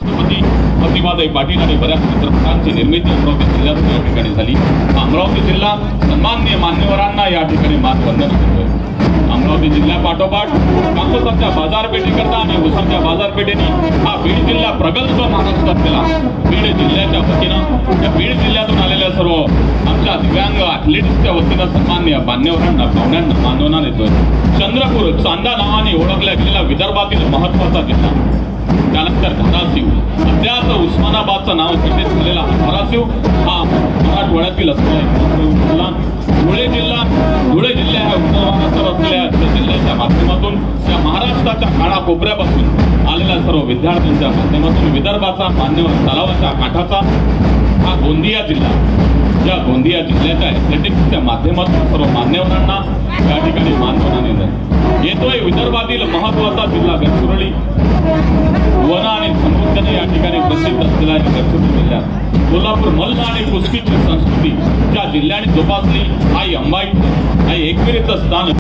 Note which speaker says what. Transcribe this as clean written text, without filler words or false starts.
Speaker 1: राष्ट्रपती प्रतिभाताई पाटील आणि बऱ्याच चित्रपटांची निर्मिती अमरावती जिल्ह्यातून या ठिकाणी झाली। अमरावती जिल्हा सन्माननीय मान्यवरांना या ठिकाणी मानवंदन करतोय। अमरावती जिल्ह्यापाठोपाठ कापूसाच्या बाजारपेठीकरता आणि ऊसाच्या बाजारपेठेने हा बीड जिल्हा प्रगल्भ महाराष्ट्रात केला। बीड जिल्ह्याच्या वतीनं या बीड जिल्ह्यातून आलेल्या सर्व आमच्या दिव्यांग ॲथलीट्सच्या वतीनं सन्माननीय मान्यवरांना पाहुण्यांना मानवण्यात येतोय। चंद्रपूर चांदा नावाने ओळखल्या गेलेला विदर्भातील महत्त्वाचा जिल्हा, त्यानंतर धाराशिव, सध्याच उस्मानाबादचं नाव चर्चेत झालेला धाराशिव हा मराठवाड्यातील असलेला धुळे जिल्हा ह्या उत्तर महाराष्ट्रात असलेल्या जिल्ह्याच्या माध्यमातून या महाराष्ट्राच्या कानाकोपऱ्यापासून आलेल्या सर्व विद्यार्थ्यांच्या माध्यमातून विदर्भाचा मान्यवर तलावाच्या काठाचा हा गोंदिया जिल्हा, या गोंदिया जिल्ह्याच्या ॲथलेटिक्सच्या माध्यमातून सर्व मान्यवरांना या ठिकाणी मानवण्यात येतोय। विदर्भातील महत्त्वाचा जिल्हा गडचिरोली, वन आणि समृद्धीने या ठिकाणी प्रसिद्ध असलेला गडचिरोली जिल्हा, कोल्हापूर मल्ल आणि कुस्तीची संस्कृती ज्या जिल्ह्याने जोपासली, आई अंबाई, आई एकविरेचं स्थान